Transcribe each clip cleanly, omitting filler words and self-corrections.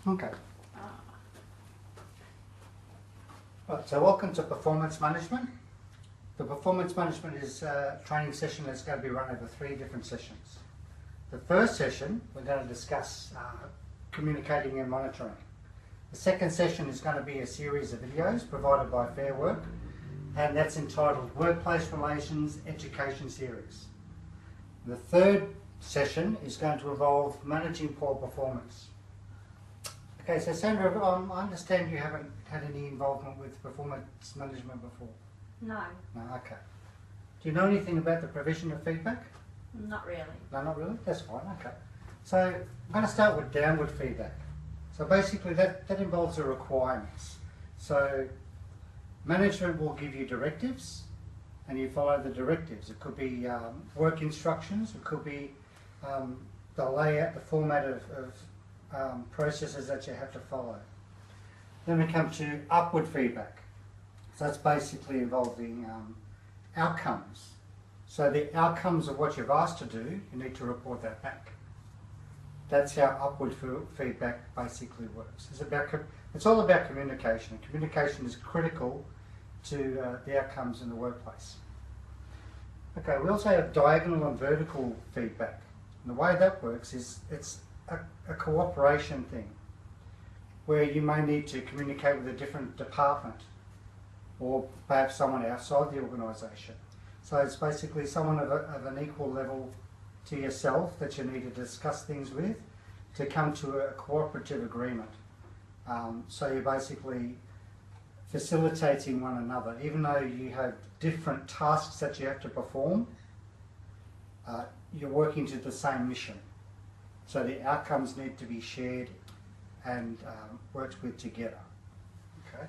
Okay. Right, so welcome to performance management. The performance management is a training session that's going to be run over 3 different sessions. The first session, we're going to discuss communicating and monitoring. The second session is going to be a series of videos provided by Fair Work, and that's entitled Workplace Relations Education Series. The third session is going to involve managing poor performance. Okay, so Sandra, I understand you haven't had any involvement with performance management before? No. No, okay. Do you know anything about the provision of feedback? Not really. No, not really? That's fine, okay. So I'm going to start with downward feedback. So basically that involves the requirements. So management will give you directives and you follow the directives. It could be work instructions, it could be the layout, the format of processes that you have to follow. Then we come to upward feedback. So that's basically involving outcomes. So the outcomes of what you've asked to do, you need to report that back. That's how upward feedback basically works. It's all about communication. Communication is critical to the outcomes in the workplace. Okay, we also have diagonal and vertical feedback. And the way that works is it's a cooperation thing, where you may need to communicate with a different department or perhaps someone outside the organisation. So it's basically someone of an equal level to yourself that you need to discuss things with to come to a cooperative agreement. So you're basically facilitating one another. Even though you have different tasks that you have to perform, you're working to the same mission. So the outcomes need to be shared and worked with together. Okay.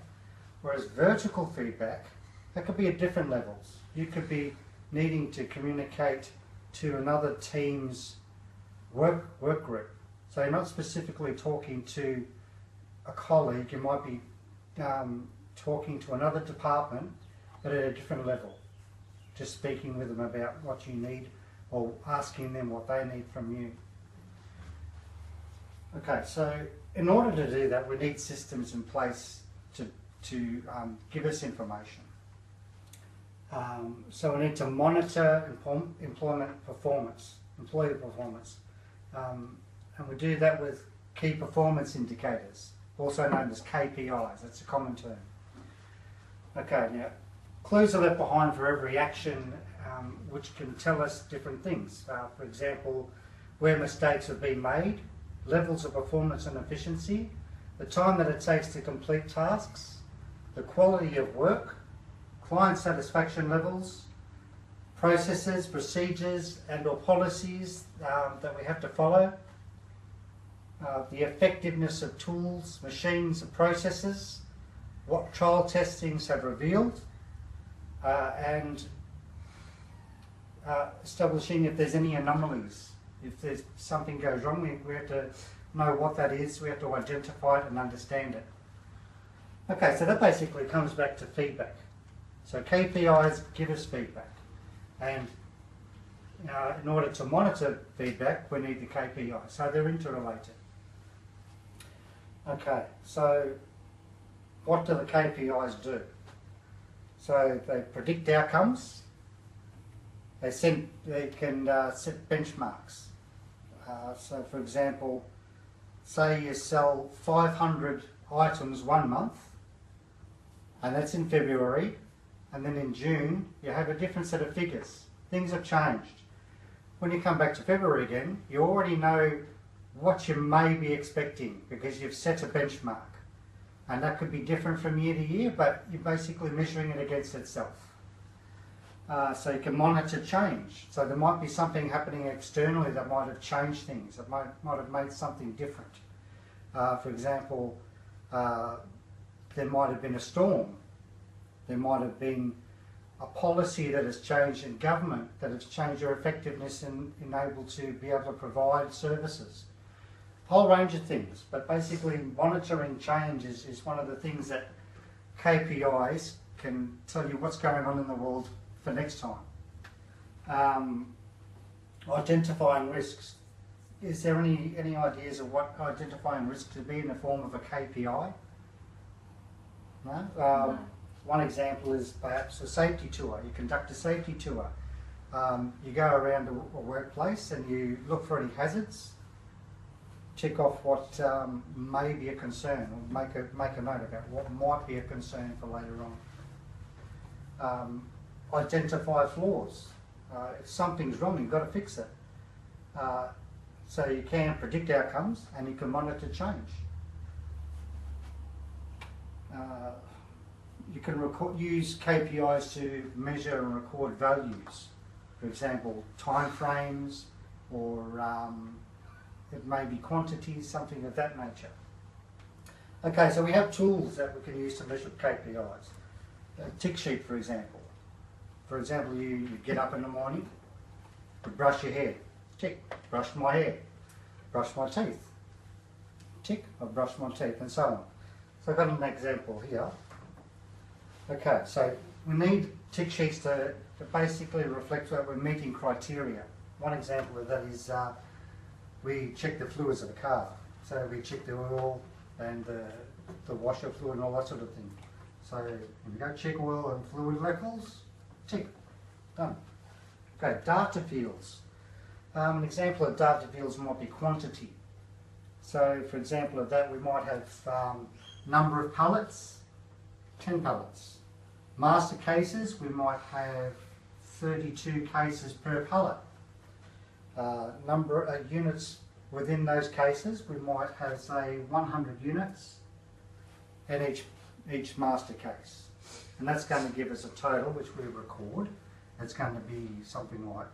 Whereas vertical feedback, that could be at different levels. You could be needing to communicate to another team's work group. So you're not specifically talking to a colleague, you might be talking to another department, but at a different level. Just speaking with them about what you need or asking them what they need from you. Okay, so in order to do that, we need systems in place to give us information. So we need to monitor employee performance. And we do that with key performance indicators, also known as KPIs. That's a common term. Okay, now clues are left behind for every action which can tell us different things. For example, where mistakes have been made, levels of performance and efficiency, the time that it takes to complete tasks, the quality of work, client satisfaction levels, processes, procedures and or policies that we have to follow, the effectiveness of tools, machines and processes, what trial testings have revealed, and establishing if there's any anomalies. If there's something goes wrong, we have to know what that is, we have to identify it and understand it. Okay, so that basically comes back to feedback. So KPIs give us feedback, and in order to monitor feedback we need the KPIs, so they're interrelated. Okay, so what do the KPIs do? So they predict outcomes, they can set benchmarks. So for example, say you sell 500 items one month, and that's in February, and then in June you have a different set of figures. Things have changed. When you come back to February again, you already know what you may be expecting because you've set a benchmark. And that could be different from year to year, but you're basically measuring it against itself. So you can monitor change. So there might be something happening externally that might have changed things, that might have made something different. For example, there might have been a storm. There might have been a policy that has changed in government, that has changed your effectiveness in able to be able to provide services. A whole range of things, but basically monitoring change is one of the things that KPIs can tell you what's going on in the world for next time. Identifying risks. is there any ideas of what identifying risk to be in the form of a KPI? No? No. One example is perhaps a safety tour. You conduct a safety tour. You go around a workplace and you look for any hazards, check off what may be a concern, or make a note about what might be a concern for later on. Identify flaws. If something's wrong, you've got to fix it. So you can predict outcomes and you can monitor change. You can use KPIs to measure and record values. For example, time frames, or it may be quantities, something of that nature. Okay, so we have tools that we can use to measure KPIs. A tick sheet, for example. For example, you get up in the morning, you brush your hair. Tick, brush my hair. Brush my teeth. Tick, I brush my teeth, and so on. So I've got an example here. Okay, so we need tick sheets to basically reflect that we're meeting criteria. One example of that is we check the fluids of the car. So we check the oil and the washer fluid and all that sort of thing. So when we go check oil and fluid levels, tick, done. Okay, data fields. An example of data fields might be quantity. So for example of that, we might have number of pallets, 10 pallets. Master cases, we might have 32 cases per pallet. Number of units within those cases, we might have, say, 100 units in each master case. And that's going to give us a total, which we record. It's going to be something like,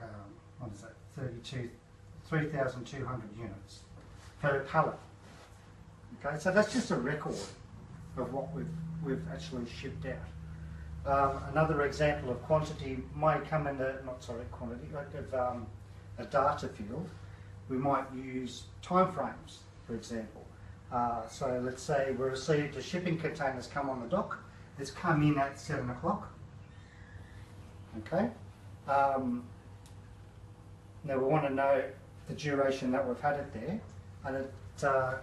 what is that, 3,200 units per pallet. Okay, so that's just a record of what we've actually shipped out. Another example of quantity might come in quantity, like a data field. We might use time frames, for example. So let's say we received a shipping container's come on the dock. It's come in at 7 o'clock. Okay. Now we want to know the duration that we've had it there, and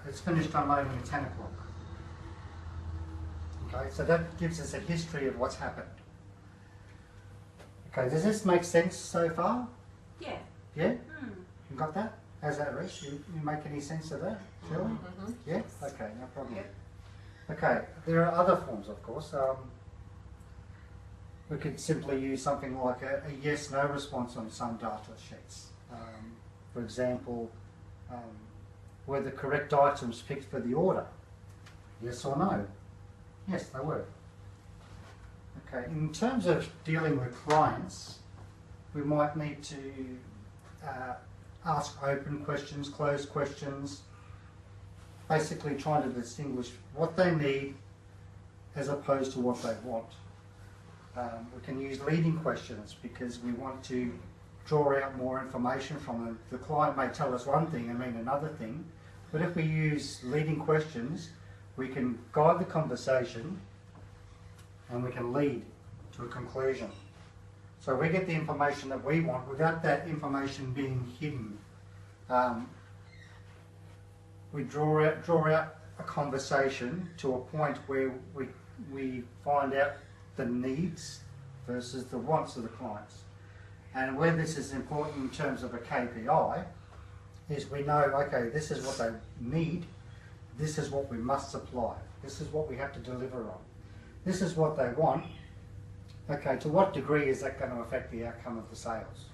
it's finished unloading at 10 o'clock. Okay, so that gives us a history of what's happened. Okay, does this make sense so far? Yeah. Yeah? Mm. You got that? How's that, Reece? You make any sense of that, Shirley? Mm-hmm. Yeah? Okay, no problem. Yep. Okay, there are other forms, of course. We could simply use something like a yes-no response on some data sheets. For example, were the correct items picked for the order? Yes or no? Yes, they were. Okay, in terms of dealing with clients, we might need to ask open questions, closed questions, basically trying to distinguish what they need as opposed to what they want. We can use leading questions because we want to draw out more information from them. The client may tell us one thing and mean another thing, but if we use leading questions, we can guide the conversation and we can lead to a conclusion. So we get the information that we want without that information being hidden. We draw out a conversation to a point where we find out the needs versus the wants of the clients. And where this is important in terms of a KPI is we know, okay, this is what they need, this is what we must supply, this is what we have to deliver on, this is what they want. Okay, to what degree is that going to affect the outcome of the sales?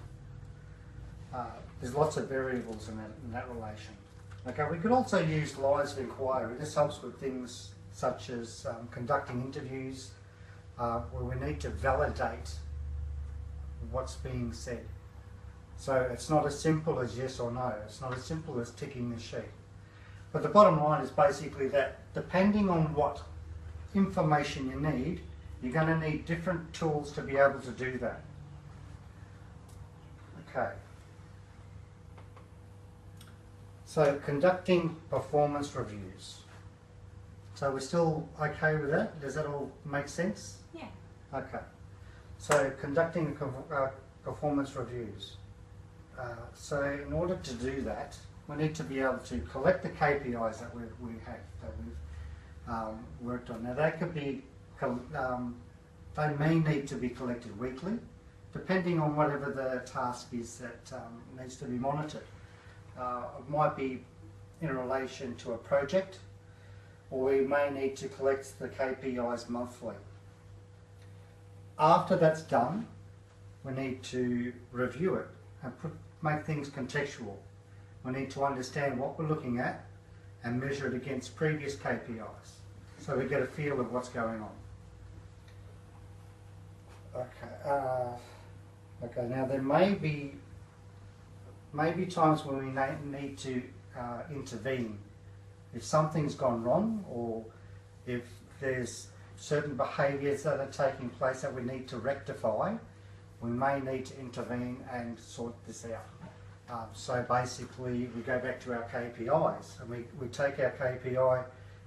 There's lots of variables in that relation. Okay, we could also use lines of inquiry. This helps with things such as conducting interviews where we need to validate what's being said. So it's not as simple as yes or no. It's not as simple as ticking the sheet. But the bottom line is basically that depending on what information you need, you're going to need different tools to be able to do that. Okay. So conducting performance reviews. So we're still okay with that? Does that all make sense? Yeah. Okay. So conducting performance reviews. So in order to do that, we need to be able to collect the KPIs that we've worked on. Now they could be, they may need to be collected weekly, depending on whatever the task is that needs to be monitored. It might be in relation to a project, or we may need to collect the KPIs monthly. After that's done, we need to review it and make things contextual. We need to understand what we're looking at and measure it against previous KPIs, so we get a feel of what's going on. Okay, now there may be times when we need to intervene. If something's gone wrong, or if there's certain behaviours that are taking place that we need to rectify, we may need to intervene and sort this out. So basically we go back to our KPIs, and we take our KPI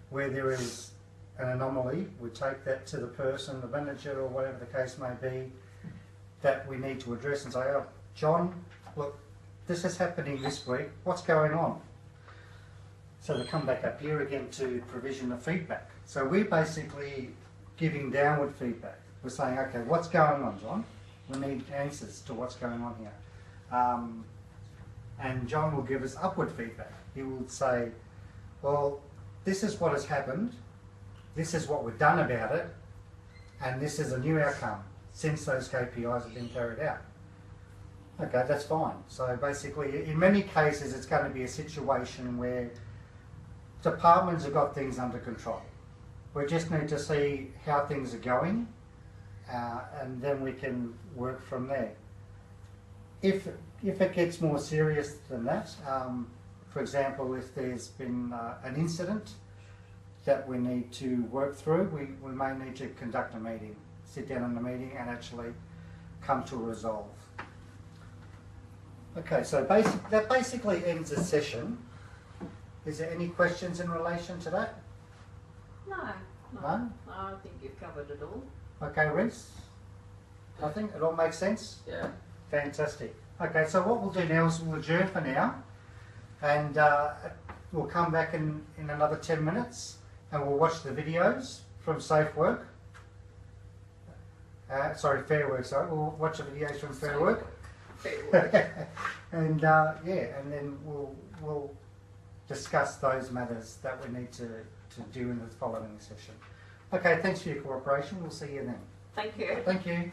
where there is an anomaly, we take that to the person, the manager or whatever the case may be, that we need to address and say, oh, John, look, this is happening this week, what's going on? So we come back up here again to provision of feedback. So we're basically giving downward feedback. We're saying, okay, what's going on, John? We need answers to what's going on here. And John will give us upward feedback. He will say, well, this is what has happened, this is what we've done about it, and this is a new outcome since those KPIs have been carried out. Okay, that's fine. So basically, in many cases, it's going to be a situation where departments have got things under control. We just need to see how things are going, and then we can work from there. If it gets more serious than that, for example, if there's been an incident that we need to work through, we may need to conduct a meeting, sit down in a meeting and actually come to a resolve. Okay, so that basically ends the session. Is there any questions in relation to that? No. I think you've covered it all. Okay, Reese? Nothing? It all makes sense? Yeah. Fantastic. Okay, so what we'll do now is we'll adjourn for now, and we'll come back in another 10 minutes and we'll watch the videos from Safe Work. Fair Work, sorry. We'll watch the videos from Fair Work. Fair Work. And and then we'll discuss those matters that we need to do in the following session. Okay, thanks for your cooperation. We'll see you then. Thank you. Thank you.